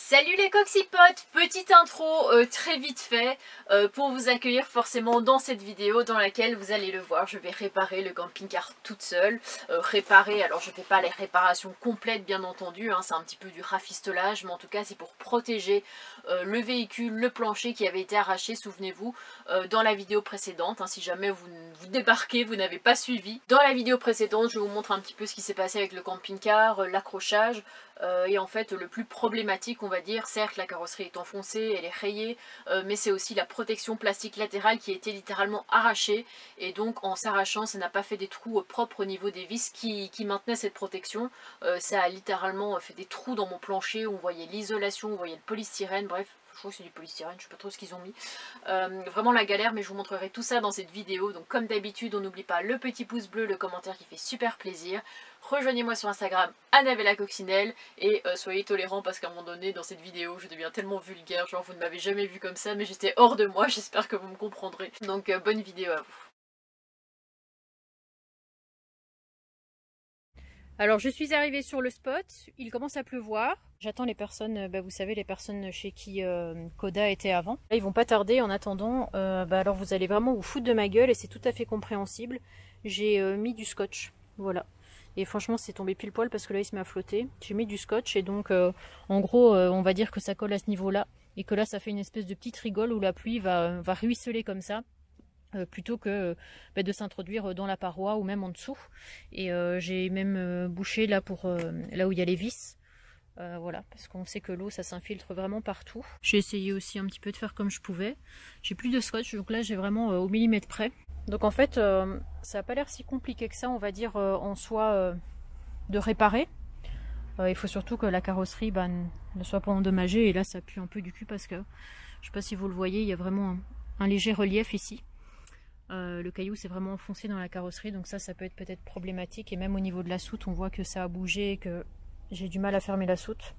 Salut les coxipotes, petite intro très vite fait pour vous accueillir forcément dans cette vidéo dans laquelle vous allez le voir, je vais réparer le camping-car toute seule. Réparer, alors je ne fais pas les réparations complètes bien entendu, hein, c'est un petit peu du rafistolage, mais en tout cas c'est pour protéger le véhicule, le plancher qui avait été arraché, souvenez-vous, dans la vidéo précédente, hein, si jamais vous débarquez, vous n'avez pas suivi. Dans la vidéo précédente, je vous montre un petit peu ce qui s'est passé avec le camping-car, l'accrochage. Et en fait le plus problématique on va dire, certes la carrosserie est enfoncée, elle est rayée, mais c'est aussi la protection plastique latérale qui a été littéralement arrachée, et donc en s'arrachant ça n'a pas fait des trous propres au niveau des vis qui maintenaient cette protection. Ça a littéralement fait des trous dans mon plancher où on voyait l'isolation, on voyait le polystyrène, bref. Je crois que c'est du polystyrène, je sais pas trop ce qu'ils ont mis. Vraiment la galère, mais je vous montrerai tout ça dans cette vidéo. Donc comme d'habitude, on n'oublie pas le petit pouce bleu, le commentaire qui fait super plaisir. Rejoignez-moi sur Instagram, @LaCoccinelle, et soyez tolérants parce qu'à un moment donné dans cette vidéo, je deviens tellement vulgaire, genre vous ne m'avez jamais vu comme ça, mais j'étais hors de moi, j'espère que vous me comprendrez. Donc bonne vidéo à vous. Alors je suis arrivée sur le spot, il commence à pleuvoir. J'attends les personnes, vous savez, les personnes chez qui Coda était avant. Là, ils vont pas tarder. En attendant, alors vous allez vraiment vous foutre de ma gueule et c'est tout à fait compréhensible. J'ai mis du scotch, voilà. Et franchement c'est tombé pile poil parce que là il se met à flotter. J'ai mis du scotch et donc en gros on va dire que ça colle à ce niveau là. Et que là ça fait une espèce de petite rigole où la pluie va ruisseler comme ça. Plutôt que de s'introduire dans la paroi ou même en dessous. Et j'ai même bouché là pour là où il y a les vis. Voilà, parce qu'on sait que l'eau ça s'infiltre vraiment partout. J'ai essayé aussi un petit peu de faire comme je pouvais. J'ai plus de scotch, donc là j'ai vraiment au millimètre près. Donc en fait ça n'a pas l'air si compliqué que ça, on va dire en soi de réparer. Il faut surtout que la carrosserie ne soit pas endommagée, et là ça pue un peu du cul parce que je sais pas si vous le voyez, il y a vraiment un léger relief ici. Le caillou s'est vraiment enfoncé dans la carrosserie, donc ça peut être peut-être problématique. Et même au niveau de la soute on voit que ça a bougé et que j'ai du mal à fermer la soute.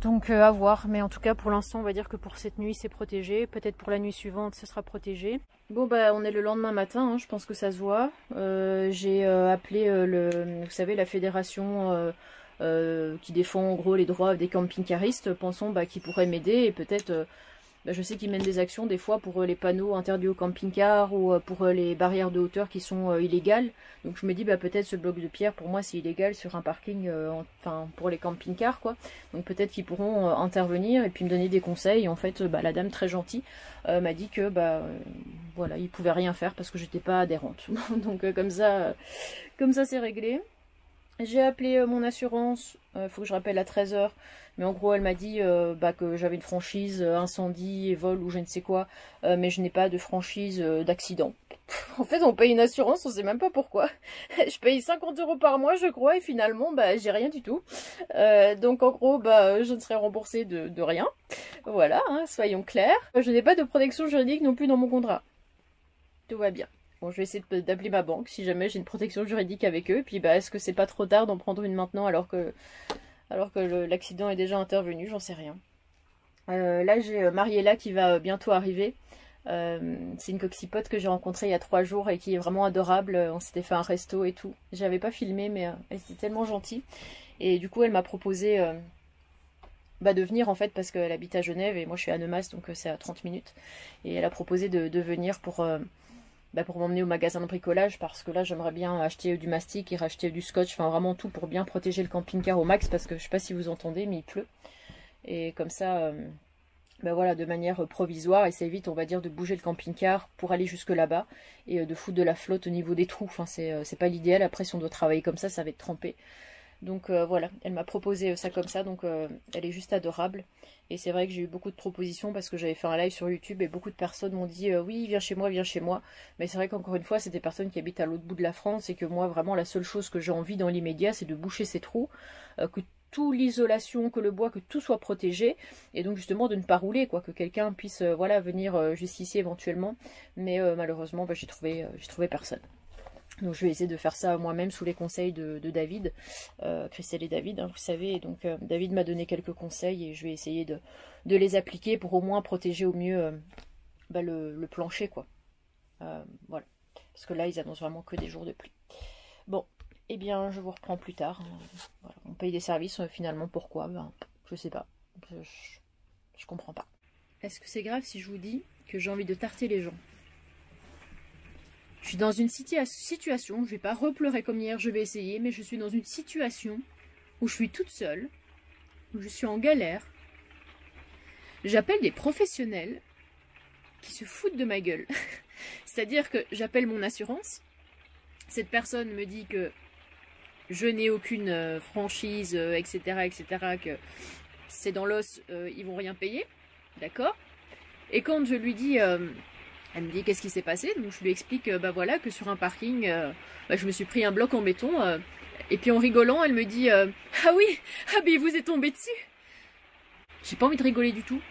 Donc à voir, mais en tout cas pour l'instant on va dire que pour cette nuit c'est protégé. Peut-être pour la nuit suivante ce sera protégé. Bon on est le lendemain matin, hein, je pense que ça se voit. J'ai appelé vous savez, la fédération qui défend en gros les droits des camping-caristes, pensons qu'ils pourraient m'aider et peut-être... je sais qu'ils mènent des actions des fois pour les panneaux interdits au camping-car ou pour les barrières de hauteur qui sont illégales. Donc je me dis peut-être ce bloc de pierre pour moi c'est illégal sur un parking, enfin pour les camping-cars quoi. Donc peut-être qu'ils pourront intervenir et puis me donner des conseils. Et en fait la dame très gentille m'a dit que voilà, ils pouvaient rien faire parce que j'étais pas adhérente. Donc comme ça c'est réglé. J'ai appelé mon assurance, faut que je rappelle à 13 h, mais en gros elle m'a dit que j'avais une franchise incendie et vol ou je ne sais quoi, mais je n'ai pas de franchise d'accident. En fait on paye une assurance, on sait même pas pourquoi. Je paye 50 € par mois je crois et finalement j'ai rien du tout. Donc en gros je ne serai remboursée de rien. Voilà, hein, soyons clairs. Je n'ai pas de protection juridique non plus dans mon contrat. Tout va bien. Bon, je vais essayer d'appeler ma banque si jamais j'ai une protection juridique avec eux. Et puis, est-ce que c'est pas trop tard d'en prendre une maintenant alors que l'accident est déjà intervenu? J'en sais rien. Là, j'ai Mariella qui va bientôt arriver. C'est une coxipote que j'ai rencontrée il y a 3 jours et qui est vraiment adorable. On s'était fait un resto et tout. J'avais pas filmé, mais elle était tellement gentille. Et du coup, elle m'a proposé de venir en fait parce qu'elle habite à Genève et moi je suis à Annemasse, donc c'est à 30 minutes. Et elle a proposé de venir pour m'emmener au magasin de bricolage parce que là j'aimerais bien acheter du mastic et racheter du scotch, enfin vraiment tout pour bien protéger le camping-car au max parce que je sais pas si vous entendez mais il pleut. Et comme ça, voilà, de manière provisoire, et ça évite on va dire de bouger le camping-car pour aller jusque là-bas et de foutre de la flotte au niveau des trous. Enfin c'est pas l'idéal, après si on doit travailler comme ça va être trempé. Donc voilà, elle m'a proposé ça comme ça, donc elle est juste adorable. Et c'est vrai que j'ai eu beaucoup de propositions parce que j'avais fait un live sur YouTube et beaucoup de personnes m'ont dit oui, viens chez moi, viens chez moi. Mais c'est vrai qu'encore une fois, c'est des personnes qui habitent à l'autre bout de la France et que moi, vraiment, la seule chose que j'ai envie dans l'immédiat, c'est de boucher ces trous, que toute l'isolation, que le bois, que tout soit protégé, et donc justement de ne pas rouler, quoi, que quelqu'un puisse voilà, venir jusqu'ici éventuellement. Mais malheureusement, j'ai trouvé personne. Donc je vais essayer de faire ça moi-même sous les conseils de David, Christelle et David, hein, vous savez. Et donc David m'a donné quelques conseils et je vais essayer de les appliquer pour au moins protéger au mieux le plancher, quoi. Voilà, parce que là ils annoncent vraiment que des jours de pluie. Bon, eh bien, je vous reprends plus tard. Voilà. On paye des services, finalement, pourquoi? Je sais pas. Je comprends pas. Est-ce que c'est grave si je vous dis que j'ai envie de tarter les gens? Je suis dans une situation, je vais pas repleurer comme hier, je vais essayer, mais je suis dans une situation où je suis toute seule, où je suis en galère. J'appelle des professionnels qui se foutent de ma gueule. C'est-à-dire que j'appelle mon assurance, cette personne me dit que je n'ai aucune franchise, etc., etc., que c'est dans l'os, ils vont rien payer, d'accord? Et quand je lui dis, elle me dit qu'est-ce qui s'est passé, donc je lui explique, bah voilà, que sur un parking, je me suis pris un bloc en béton, et puis en rigolant, elle me dit, ah oui, ah ben il vous est tombé dessus. J'ai pas envie de rigoler du tout.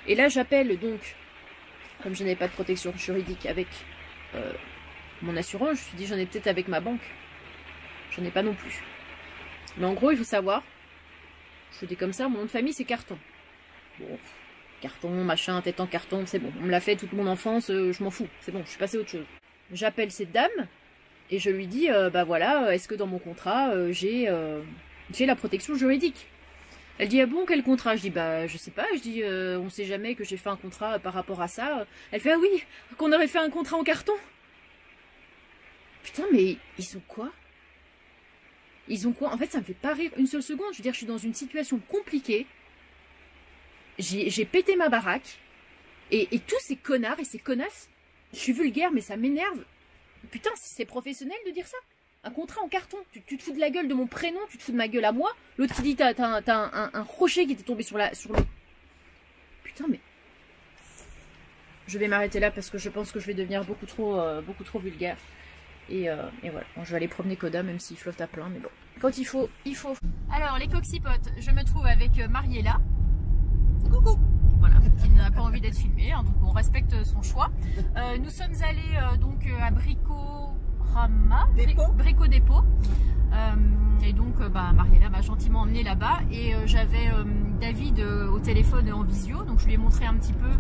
Et là j'appelle donc, comme je n'avais pas de protection juridique avec mon assurance, je me suis dit j'en ai peut-être avec ma banque. J'en ai pas non plus. Mais en gros, il faut savoir, je dis comme ça, mon nom de famille c'est Carton. Bon, carton, machin, tête en carton, c'est bon. On me l'a fait toute mon enfance, je m'en fous. C'est bon, je suis passée à autre chose. J'appelle cette dame et je lui dis, bah voilà, est-ce que dans mon contrat, j'ai la protection juridique? Elle dit, ah bon, quel contrat? Je dis, bah je sais pas. Je dis, on sait jamais que j'ai fait un contrat par rapport à ça. Elle fait, ah oui, qu'on aurait fait un contrat en carton. Putain, mais ils ont quoi? Ils ont quoi? En fait, ça me fait pas rire une seule seconde. Je veux dire, je suis dans une situation compliquée. J'ai pété ma baraque. Et tous ces connards et ces connasses, je suis vulgaire, mais ça m'énerve. Putain, c'est professionnel de dire ça? Un contrat en carton. Tu te fous de la gueule de mon prénom, tu te fous de ma gueule à moi. L'autre qui dit, t'as un rocher qui était tombé sur le... Putain, mais... Je vais m'arrêter là parce que je pense que je vais devenir beaucoup trop vulgaire. Et voilà, bon, je vais aller promener Coda même s'il flotte à plein, mais bon. Quand il faut, il faut. Alors, les coxipotes, je me trouve avec Mariella. Coucou. Voilà, qui n'a pas envie d'être filmée, hein, donc on respecte son choix. Nous sommes allés donc à Brico Dépôt. Et donc Mariella m'a gentiment emmené là-bas. Et j'avais David au téléphone en visio, donc je lui ai montré un petit peu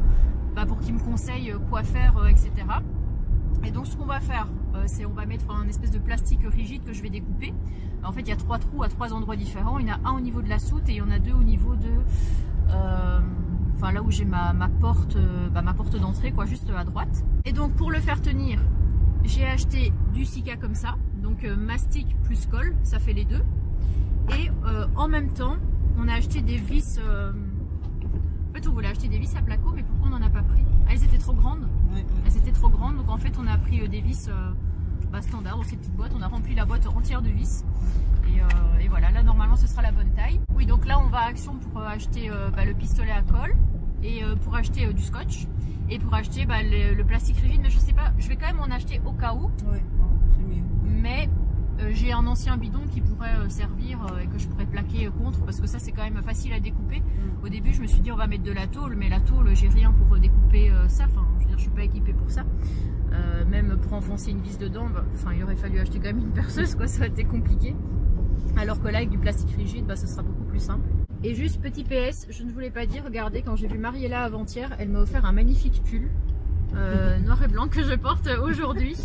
pour qu'il me conseille quoi faire, etc. Et donc ce qu'on va faire, c'est on va mettre un espèce de plastique rigide que je vais découper. En fait, il y a 3 trous à 3 endroits différents. Il y en a un au niveau de la soute et il y en a 2 au niveau de... là où j'ai ma porte d'entrée, quoi, juste à droite. Et donc pour le faire tenir, j'ai acheté du Sika comme ça. Donc mastic plus colle, ça fait les deux. Et en même temps, on a acheté des vis... En fait, on voulait acheter des vis à placo, mais pourquoi on n'en a pas pris? Elles étaient trop grandes. Ouais. Elles étaient trop grandes, donc en fait, on a pris des vis standards dans ces petites boîtes. On a rempli la boîte entière de vis. Et voilà, là, normalement, ce sera la bonne taille. Oui, donc là, on va à Action pour acheter le pistolet à colle et pour acheter du scotch et pour acheter le plastique rigide. Mais je sais pas, je vais quand même en acheter au cas où. Ouais, c'est mieux. Mais... j'ai un ancien bidon qui pourrait servir et que je pourrais plaquer contre parce que ça c'est quand même facile à découper. Au début je me suis dit on va mettre de la tôle, mais la tôle j'ai rien pour découper ça, enfin je veux dire je suis pas équipée pour ça. Même pour enfoncer une vis dedans, il aurait fallu acheter quand même une perceuse quoi, ça aurait été compliqué. Alors que là avec du plastique rigide ce sera beaucoup plus simple. Et juste petit PS, je ne voulais pas dire, regardez quand j'ai vu Mariella avant-hier, elle m'a offert un magnifique pull noir et blanc que je porte aujourd'hui.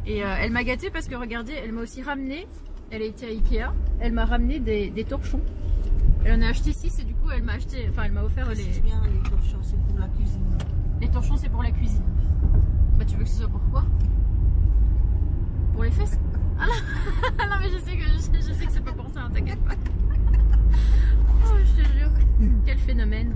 Et elle m'a gâtée parce que regardez, elle m'a aussi ramené, elle a été à Ikea, elle m'a ramené des torchons. Elle en a acheté 6 et du coup elle m'a acheté, elle m'a offert les... C'est bien, les torchons c'est pour la cuisine. Les torchons c'est pour la cuisine. Tu veux que ce soit pour quoi? Pour les fesses? Ah non mais je sais que c'est pas pour ça, hein, t'inquiète pas. Oh je te jure, quel phénomène.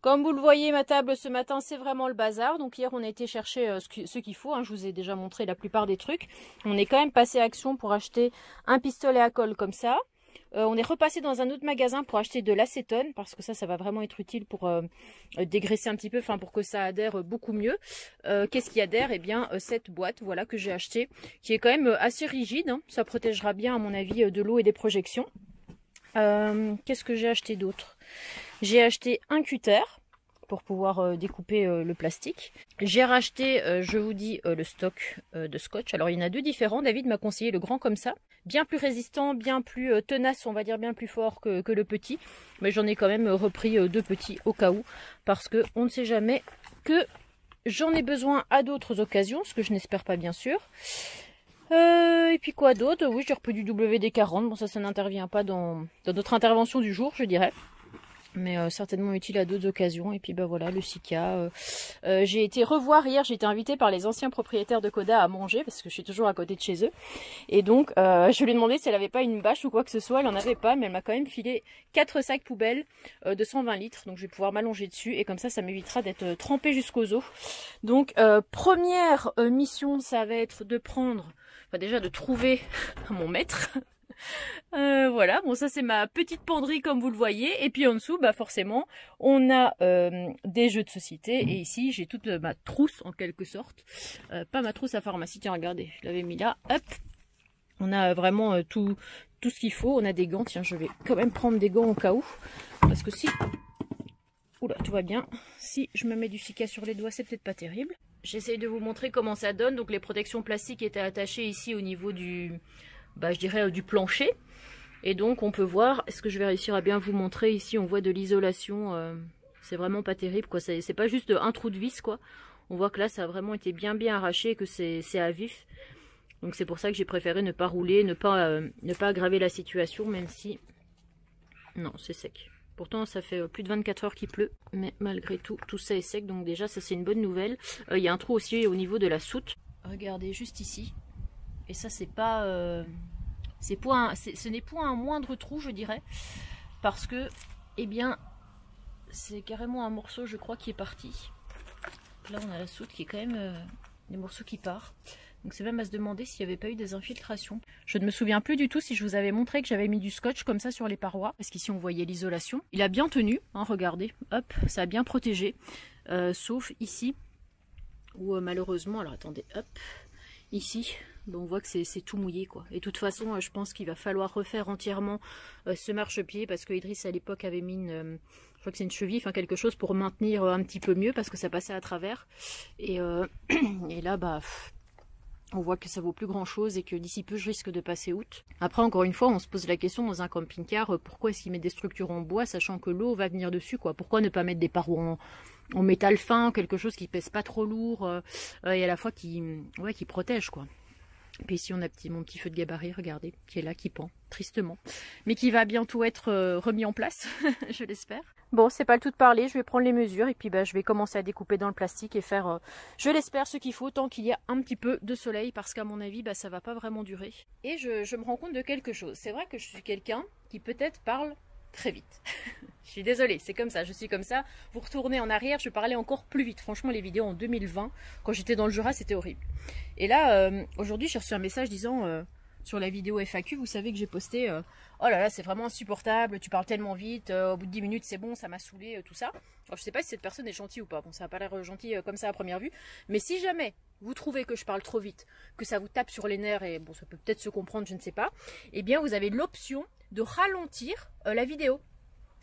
Comme vous le voyez, ma table ce matin, c'est vraiment le bazar. Donc hier, on a été chercher ce qu'il faut. Hein. Je vous ai déjà montré la plupart des trucs. On est quand même passé à Action pour acheter un pistolet à colle comme ça. On est repassé dans un autre magasin pour acheter de l'acétone. Parce que ça va vraiment être utile pour dégraisser un petit peu. Enfin, pour que ça adhère beaucoup mieux. Qu'est-ce qui adhère? Eh bien, cette boîte voilà, que j'ai achetée. Qui est quand même assez rigide. Hein. Ça protégera bien, à mon avis, de l'eau et des projections. Qu'est-ce que j'ai acheté d'autre? J'ai acheté un cutter pour pouvoir découper le plastique. J'ai racheté, je vous dis, le stock de scotch. Alors il y en a 2 différents. David m'a conseillé le grand comme ça. Bien plus résistant, bien plus tenace, on va dire bien plus fort que le petit. Mais j'en ai quand même repris 2 petits au cas où. Parce que on ne sait jamais que j'en ai besoin à d'autres occasions. Ce que je n'espère pas bien sûr. Et puis quoi d'autre? Oui, j'ai repris du WD-40. Bon ça n'intervient pas dans notre intervention du jour, je dirais. mais certainement utile à d'autres occasions. Et puis bah voilà, le Sika. J'ai été revoir hier, j'ai été invitée par les anciens propriétaires de Coda à manger, parce que je suis toujours à côté de chez eux. Et donc je lui ai demandé si elle avait pas une bâche ou quoi que ce soit, elle en avait pas, mais elle m'a quand même filé 4 sacs poubelles de 120 litres. Donc je vais pouvoir m'allonger dessus, et comme ça m'évitera d'être trempée jusqu'aux os. Donc première mission, ça va être de prendre, enfin déjà de trouver mon maître. Voilà, bon ça c'est ma petite penderie comme vous le voyez, et puis en dessous bah forcément on a des jeux de société, et ici j'ai toute ma trousse en quelque sorte, pas ma trousse à pharmacie, tiens regardez, je l'avais mis là, hop, on a vraiment tout ce qu'il faut, on a des gants, tiens je vais quand même prendre des gants au cas où, parce que si, oula tout va bien, si je me mets du Sika sur les doigts c'est peut-être pas terrible. J'essaye de vous montrer comment ça donne, donc les protections plastiques étaient attachées ici au niveau du... bah, je dirais du plancher, et donc on peut voir, est-ce que je vais réussir à bien vous montrer, ici on voit de l'isolation, c'est vraiment pas terrible quoi, c'est pas juste un trou de vis quoi, on voit que là ça a vraiment été bien arraché et que c'est à vif, donc c'est pour ça que j'ai préféré ne pas rouler, ne pas aggraver la situation, même si, non c'est sec, pourtant ça fait plus de 24 heures qu'il pleut, mais malgré tout, tout ça est sec, donc déjà ça c'est une bonne nouvelle. Il y a un trou aussi au niveau de la soute, regardez juste ici. Et ça, c'est pas, ce n'est point un moindre trou, je dirais, parce que, eh bien, c'est carrément un morceau, je crois, qui est parti. Là, on a la soute qui est quand même des morceaux qui partent. Donc, c'est même à se demander s'il n'y avait pas eu des infiltrations. Je ne me souviens plus du tout si je vous avais montré que j'avais mis du scotch comme ça sur les parois, parce qu'ici, on voyait l'isolation. Il a bien tenu, hein, regardez, hop, ça a bien protégé, sauf ici, où malheureusement, alors attendez, hop, ici... on voit que c'est tout mouillé quoi. Et de toute façon, je pense qu'il va falloir refaire entièrement ce marchepied, parce que Idriss à l'époque avait mis une, je crois que c'est une cheville, enfin quelque chose pour maintenir un petit peu mieux, parce que ça passait à travers. Et, et là, bah, on voit que ça vaut plus grand chose et que d'ici peu, je risque de passer août. Après, encore une fois, on se pose la question dans un camping-car, pourquoi est-ce qu'il met des structures en bois, sachant que l'eau va venir dessus quoi. Pourquoi ne pas mettre des parois en métal fin, quelque chose qui pèse pas trop lourd et à la fois qui protège quoi. Puis ici on a mon petit feu de gabarit, regardez, qui est là, qui pend, tristement. Mais qui va bientôt être remis en place, je l'espère. Bon, c'est pas le tout de parler, je vais prendre les mesures et puis bah, je vais commencer à découper dans le plastique et faire, je l'espère, ce qu'il faut, tant qu'il y a un petit peu de soleil, parce qu'à mon avis, bah, ça va pas vraiment durer. Et je me rends compte de quelque chose, c'est vrai que je suis quelqu'un qui peut-être parle très vite. Je suis désolée, c'est comme ça, je suis comme ça. Vous retournez en arrière, je parlais encore plus vite. Franchement, les vidéos en 2020, quand j'étais dans le Jura, c'était horrible. Et là, aujourd'hui, j'ai reçu un message disant, sur la vidéo FAQ, vous savez que j'ai posté, oh là là, c'est vraiment insupportable, tu parles tellement vite, au bout de 10 minutes, c'est bon, ça m'a saoulé, tout ça. Alors, je sais pas si cette personne est gentille ou pas, bon, ça n'a pas l'air gentil comme ça à première vue, mais si jamais vous trouvez que je parle trop vite, que ça vous tape sur les nerfs, et bon, ça peut peut-être se comprendre, je ne sais pas, eh bien, vous avez l'option de ralentir la vidéo.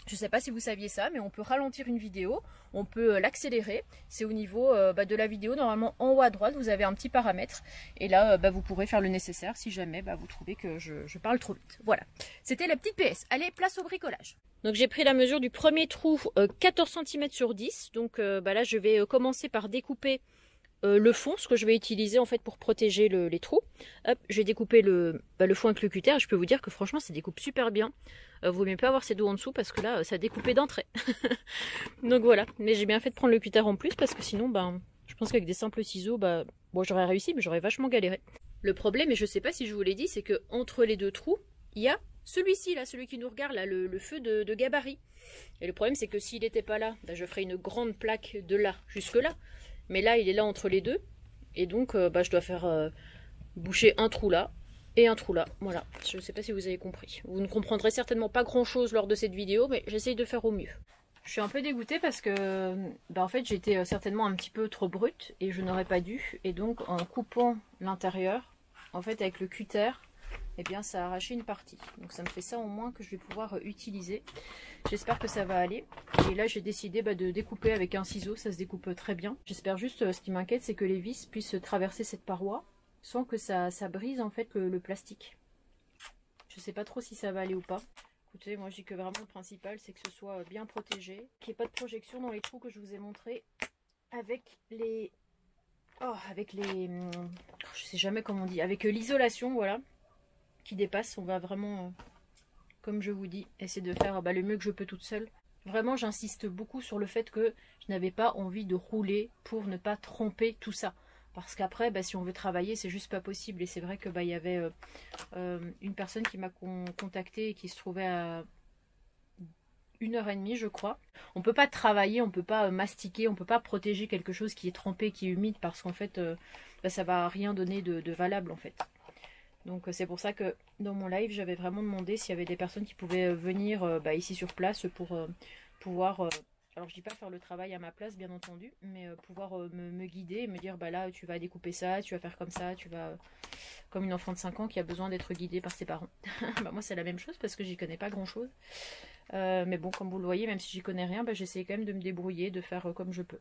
Je ne sais pas si vous saviez ça, mais on peut ralentir une vidéo, on peut l'accélérer. C'est au niveau de la vidéo, normalement en haut à droite, vous avez un petit paramètre. Et là, vous pourrez faire le nécessaire si jamais vous trouvez que je parle trop vite. Voilà, c'était la petite PS. Allez, place au bricolage. Donc j'ai pris la mesure du premier trou, 14 cm sur 10. Donc là, je vais commencer par découper le fond, ce que je vais utiliser en fait pour protéger les trous. Hop, je vais découper le fond avec le cutter. Je peux vous dire que franchement, ça découpe super bien. Vaut mieux pas avoir ses doigts en dessous parce que là, ça a découpé d'un trait. Donc voilà, mais j'ai bien fait de prendre le cutter en plus parce que sinon, je pense qu'avec des simples ciseaux, bon, j'aurais réussi, mais j'aurais vachement galéré. Le problème, et je sais pas si je vous l'ai dit, c'est que entre les deux trous, il y a celui-ci, là, celui qui nous regarde, là, le feu de gabarit. Et le problème, c'est que s'il n'était pas là, je ferais une grande plaque de là jusque là. Mais là, il est là entre les deux. Et donc, je dois faire boucher un trou là. Et un trou là, voilà, je ne sais pas si vous avez compris. Vous ne comprendrez certainement pas grand chose lors de cette vidéo, mais j'essaye de faire au mieux. Je suis un peu dégoûtée parce que, en fait, j'étais certainement un petit peu trop brute et je n'aurais pas dû. Et donc, en coupant l'intérieur, en fait, avec le cutter, eh bien, ça a arraché une partie. Donc, ça me fait ça au moins que je vais pouvoir utiliser. J'espère que ça va aller. Et là, j'ai décidé de découper avec un ciseau, ça se découpe très bien. J'espère juste, ce qui m'inquiète, c'est que les vis puissent traverser cette paroi, sans que ça brise en fait le plastique. Je sais pas trop si ça va aller ou pas. Écoutez, moi je dis que vraiment le principal c'est que ce soit bien protégé, qu'il n'y ait pas de projection dans les trous que je vous ai montré avec les... je sais jamais comment on dit, avec l'isolation, voilà, qui dépasse. On va vraiment, comme je vous dis, essayer de faire le mieux que je peux toute seule. Vraiment, j'insiste beaucoup sur le fait que je n'avais pas envie de rouler pour ne pas tromper tout ça. Parce qu'après, bah, si on veut travailler, c'est juste pas possible. Et c'est vrai que bah, y avait une personne qui m'a contacté et qui se trouvait à 1h30, je crois. On peut pas travailler, on peut pas mastiquer, on peut pas protéger quelque chose qui est trempé, qui est humide, parce qu'en fait, bah, ça va rien donner de valable en fait. Donc c'est pour ça que dans mon live, j'avais vraiment demandé s'il y avait des personnes qui pouvaient venir bah, ici sur place pour pouvoir, alors je dis pas faire le travail à ma place bien entendu, mais pouvoir me guider et me dire bah là tu vas découper ça, tu vas faire comme ça, tu vas... Comme une enfant de 5 ans qui a besoin d'être guidée par ses parents. Bah, moi c'est la même chose parce que j'y connais pas grand chose. Mais bon, comme vous le voyez, même si j'y connais rien, bah, j'essaie quand même de me débrouiller, de faire comme je peux.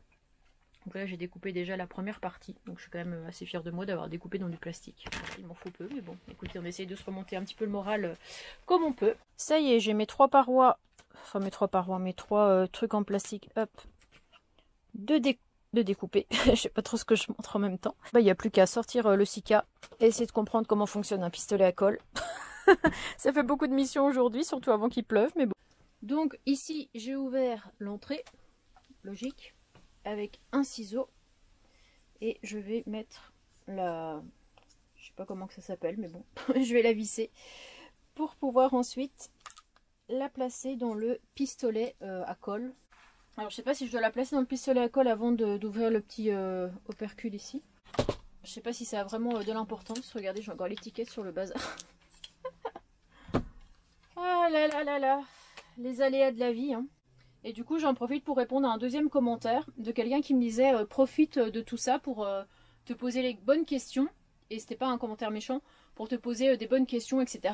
Donc là j'ai découpé déjà la première partie, donc je suis quand même assez fière de moi d'avoir découpé dans du plastique. Il m'en faut peu, mais bon, écoutez, on essaye de se remonter un petit peu le moral comme on peut. Ça y est, j'ai mes 3 parois, enfin mes 3 parois, mes 3 trucs en plastique, hop, de découper. Je sais pas trop ce que je montre en même temps. Bah, il n'y a plus qu'à sortir le Sika et essayer de comprendre comment fonctionne un pistolet à colle. Ça fait beaucoup de missions aujourd'hui, surtout avant qu'il pleuve, mais bon. Donc ici, j'ai ouvert l'entrée, logique, avec un ciseau et je vais mettre la... Je sais pas comment que ça s'appelle, mais bon, je vais la visser pour pouvoir ensuite la placer dans le pistolet à colle. Alors je sais pas si je dois la placer dans le pistolet à colle avant d'ouvrir le petit opercule ici. Je sais pas si ça a vraiment de l'importance. Regardez, j'ai encore l'étiquette sur le bazar. Ah là là là là, les aléas de la vie, hein. Et du coup, j'en profite pour répondre à un deuxième commentaire de quelqu'un qui me disait profite de tout ça pour te poser les bonnes questions. Et c'était pas un commentaire méchant, pour te poser des bonnes questions, etc.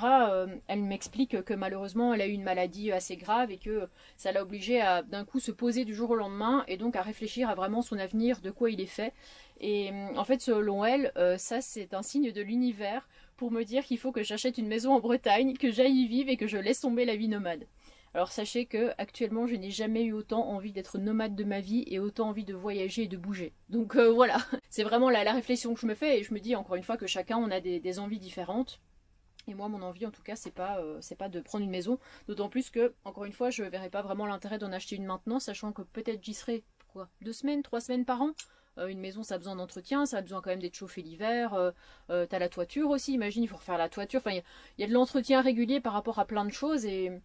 Elle m'explique que malheureusement, elle a eu une maladie assez grave et que ça l'a obligée à d'un coup se poser du jour au lendemain et donc à réfléchir à vraiment son avenir, de quoi il est fait. Et en fait, selon elle, ça c'est un signe de l'univers pour me dire qu'il faut que j'achète une maison en Bretagne, que j'aille y vivre et que je laisse tomber la vie nomade. Alors sachez que actuellement je n'ai jamais eu autant envie d'être nomade de ma vie et autant envie de voyager et de bouger. Donc voilà, c'est vraiment la réflexion que je me fais et je me dis encore une fois que chacun on a des envies différentes. Et moi mon envie en tout cas c'est pas de prendre une maison, d'autant plus que encore une fois je verrai pas vraiment l'intérêt d'en acheter une maintenant, sachant que peut-être j'y serai quoi, 2 semaines, 3 semaines par an. Une maison ça a besoin d'entretien, ça a besoin quand même d'être chauffé l'hiver, t'as la toiture aussi, imagine il faut refaire la toiture, enfin il y a de l'entretien régulier par rapport à plein de choses et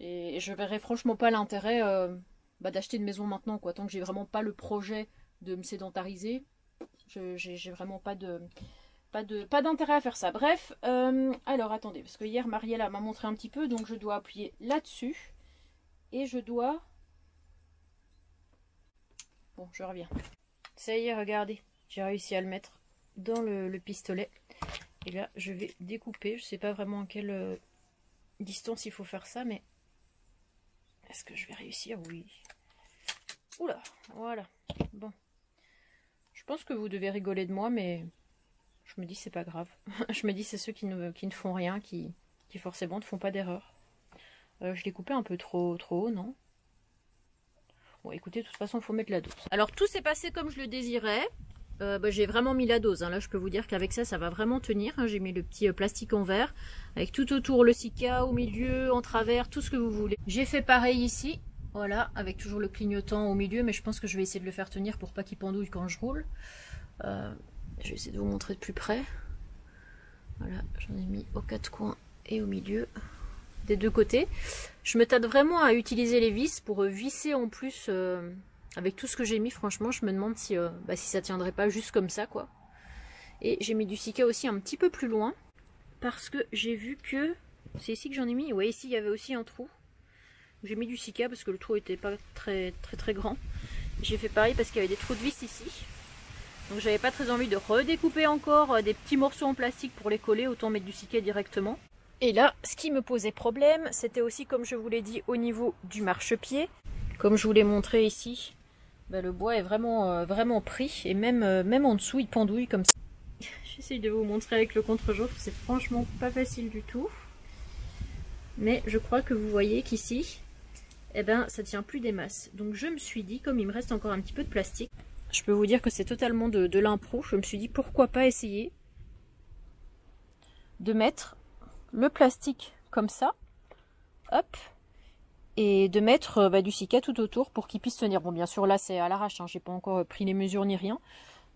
je verrais franchement pas l'intérêt d'acheter une maison maintenant, quoi. Tant que j'ai vraiment pas le projet de me sédentariser, j'ai vraiment pas d'intérêt à faire ça. Bref, alors attendez, parce que hier Mariella m'a montré un petit peu, donc je dois appuyer là-dessus et je dois... Bon, je reviens. Ça y est, regardez, j'ai réussi à le mettre dans le pistolet. Et là, je vais découper. Je sais pas vraiment à quelle distance il faut faire ça, mais... Est-ce que je vais réussir? Oui. Oula, voilà. Bon. Je pense que vous devez rigoler de moi, mais je me dis c'est pas grave. Je me dis c'est ceux qui ne font rien, qui forcément ne font pas d'erreur. Je l'ai coupé un peu trop haut, non? Bon, écoutez, de toute façon, il faut mettre la dose. Alors, tout s'est passé comme je le désirais. J'ai vraiment mis la dose. Hein. Là, je peux vous dire qu'avec ça, ça va vraiment tenir. Hein. J'ai mis le petit plastique en verre. Avec tout autour le Sika, au milieu, en travers, tout ce que vous voulez. J'ai fait pareil ici. Voilà, avec toujours le clignotant au milieu. Mais je pense que je vais essayer de le faire tenir pour pas qu'il pendouille quand je roule. Je vais essayer de vous montrer de plus près. Voilà, j'en ai mis aux 4 coins et au milieu. Des 2 côtés. Je me tâte vraiment à utiliser les vis pour visser en plus... Avec tout ce que j'ai mis, franchement, je me demande si ça tiendrait pas juste comme ça, quoi. Et j'ai mis du Sika aussi un petit peu plus loin. Parce que j'ai vu que... C'est ici que j'en ai mis. Ouais, ici, il y avait aussi un trou. J'ai mis du Sika parce que le trou était pas très grand. J'ai fait pareil parce qu'il y avait des trous de vis ici. Donc j'avais pas très envie de redécouper encore des petits morceaux en plastique pour les coller. Autant mettre du Sika directement. Et là, ce qui me posait problème, c'était aussi, comme je vous l'ai dit, au niveau du marchepied. Comme je vous l'ai montré ici... le bois est vraiment pris et même en dessous il pendouille comme ça. J'essaye de vous montrer avec le contre-jour, c'est franchement pas facile du tout. Mais je crois que vous voyez qu'ici, ça tient plus des masses. Donc je me suis dit, comme il me reste encore un petit peu de plastique, je peux vous dire que c'est totalement de l'impro. Je me suis dit pourquoi pas essayer de mettre le plastique comme ça. Hop. et de mettre du Sika tout autour pour qu'il puisse tenir. Bon, bien sûr, là c'est à l'arrache, hein, j'ai pas encore pris les mesures ni rien,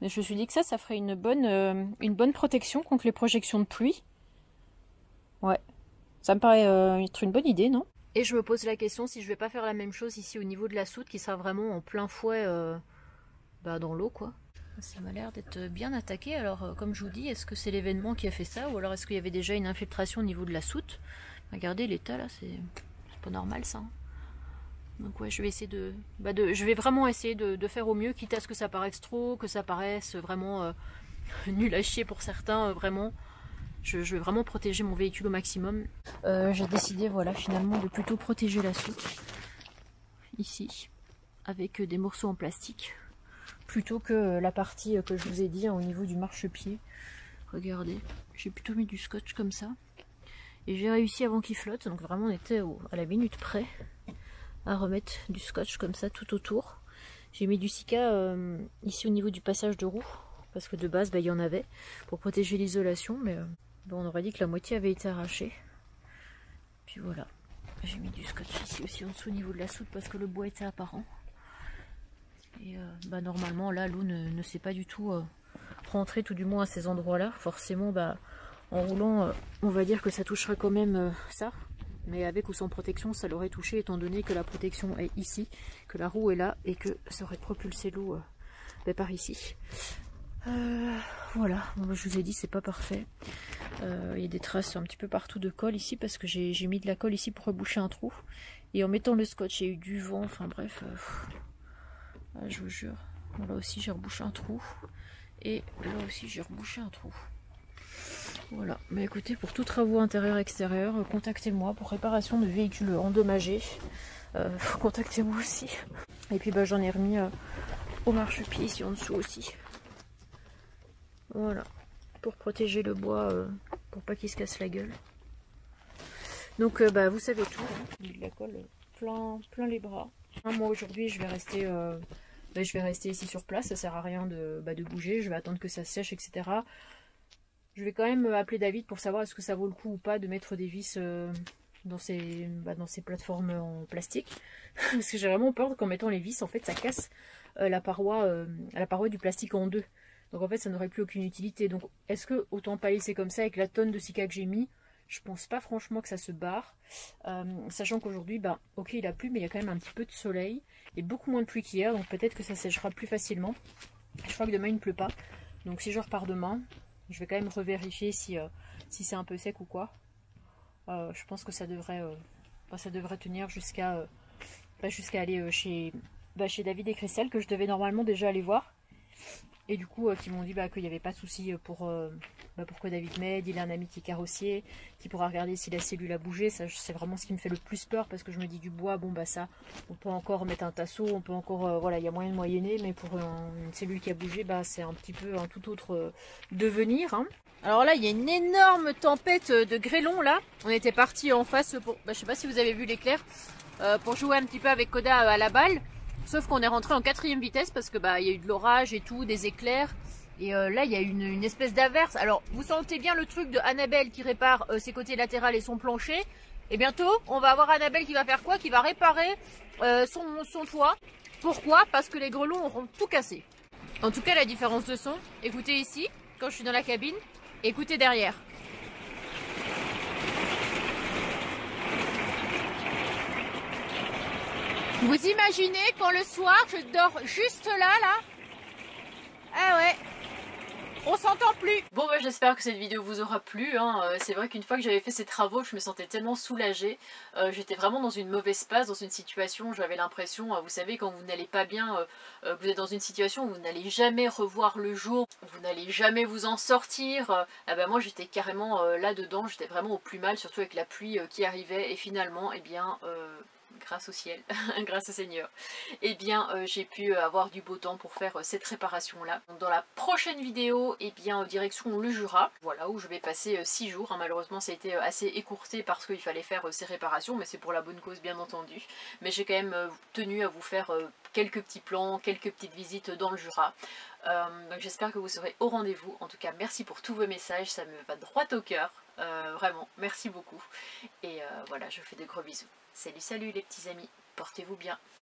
mais je me suis dit que ça ferait une bonne protection contre les projections de pluie. Ouais, ça me paraît être une bonne idée, non? Et je me pose la question si je vais pas faire la même chose ici au niveau de la soute qui sera vraiment en plein fouet dans l'eau, quoi. Ça m'a l'air d'être bien attaqué. Alors comme je vous dis, est-ce que c'est l'événement qui a fait ça ou alors est-ce qu'il y avait déjà une infiltration au niveau de la soute? Regardez l'état là, c'est pas normal ça. Donc ouais, je vais essayer je vais vraiment essayer de faire au mieux, quitte à ce que ça paraisse trop, que ça paraisse vraiment nul à chier pour certains, vraiment. Je vais vraiment protéger mon véhicule au maximum. J'ai décidé, voilà, finalement, de plutôt protéger la soute, ici, avec des morceaux en plastique, plutôt que la partie que je vous ai dit, hein, au niveau du marchepied. Regardez, j'ai plutôt mis du scotch comme ça. Et j'ai réussi avant qu'il flotte, donc vraiment on était à la minute près à remettre du scotch comme ça tout autour. J'ai mis du Sika ici au niveau du passage de roue, parce que de base, il y en avait, pour protéger l'isolation, mais... Bon, on aurait dit que la moitié avait été arrachée. Puis voilà. J'ai mis du scotch ici aussi en dessous au niveau de la soute parce que le bois était apparent. Et normalement, là, l'eau ne s'est pas du tout rentrée, tout du moins à ces endroits-là. Forcément, en roulant, on va dire que ça touchera quand même ça. Mais avec ou sans protection, ça l'aurait touché étant donné que la protection est ici, que la roue est là et que ça aurait propulsé l'eau par ici. Voilà, bon, je vous ai dit, c'est pas parfait. Il y a des traces un petit peu partout de colle ici parce que j'ai mis de la colle ici pour reboucher un trou. Et en mettant le scotch, il y a eu du vent, enfin bref. Je vous jure. Bon, là aussi, j'ai rebouché un trou. Et là aussi, j'ai rebouché un trou. Voilà, mais écoutez, pour tous travaux intérieurs-extérieurs, contactez-moi pour réparation de véhicules endommagés. Contactez-moi aussi. Et puis j'en ai remis au marchepied ici en dessous aussi. Voilà, pour protéger le bois, pour pas qu'il se casse la gueule. Donc vous savez tout, hein. J'ai mis de la colle plein les bras. Moi aujourd'hui je vais rester ici sur place, ça sert à rien de bouger, je vais attendre que ça sèche, etc. Je vais quand même appeler David pour savoir est-ce que ça vaut le coup ou pas de mettre des vis dans ces plateformes en plastique. Parce que j'ai vraiment peur qu'en mettant les vis, en fait ça casse la paroi du plastique en deux. Donc en fait ça n'aurait plus aucune utilité. Donc est-ce que autant pas laisser comme ça avec la tonne de Sika que j'ai mis? Je pense pas franchement que ça se barre. Sachant qu'aujourd'hui, ok il a plu mais il y a quand même un petit peu de soleil. Et beaucoup moins de pluie qu'hier. Donc peut-être que ça séchera plus facilement. Je crois que demain il ne pleut pas. Donc si je repars demain, je vais quand même revérifier si c'est un peu sec ou quoi. Je pense que ça devrait tenir jusqu'à aller chez David et Christelle que je devais normalement déjà aller voir. Et du coup, qui m'ont dit qu'il n'y avait pas de souci pour que David m'aide. Il a un ami qui est carrossier, qui pourra regarder si la cellule a bougé. Ça, c'est vraiment ce qui me fait le plus peur parce que je me dis du bois, ça, on peut encore mettre un tasseau, on peut encore, voilà, il y a moyen de moyenner. Mais pour une cellule qui a bougé, c'est un petit peu un tout autre devenir. Hein. Alors là, il y a une énorme tempête de grêlons là. On était parti en face pour, je sais pas si vous avez vu l'éclair, pour jouer un petit peu avec Koda à la balle. Sauf qu'on est rentré en 4e vitesse parce que il y a eu de l'orage et tout, des éclairs. Et là il y a une espèce d'averse. Alors vous sentez bien le truc de Annabelle qui répare ses côtés latéraux et son plancher. Et bientôt on va avoir Annabelle qui va faire quoi? Qui va réparer son toit. Pourquoi? Parce que les grelons auront tout cassé. En tout cas la différence de son, écoutez ici quand je suis dans la cabine, écoutez derrière. Vous imaginez quand le soir je dors juste là Ah ouais, on s'entend plus. Bon j'espère que cette vidéo vous aura plu, hein. C'est vrai qu'une fois que j'avais fait ces travaux, je me sentais tellement soulagée. J'étais vraiment dans une mauvaise passe, dans une situation où j'avais l'impression, vous savez quand vous n'allez pas bien, que vous êtes dans une situation où vous n'allez jamais revoir le jour, vous n'allez jamais vous en sortir. Moi j'étais carrément là-dedans, j'étais vraiment au plus mal, surtout avec la pluie qui arrivait et finalement, grâce au ciel, grâce au Seigneur, j'ai pu avoir du beau temps pour faire cette réparation là. Dans la prochaine vidéo, direction le Jura, voilà, où je vais passer 6 jours, hein. Malheureusement ça a été assez écourté parce qu'il fallait faire ces réparations, mais c'est pour la bonne cause bien entendu. Mais j'ai quand même tenu à vous faire quelques petits plans, quelques petites visites dans le Jura. Donc j'espère que vous serez au rendez-vous. En tout cas merci pour tous vos messages, ça me va droit au cœur. Vraiment, merci beaucoup. Et voilà, je vous fais de gros bisous. Salut, salut les petits amis, portez-vous bien.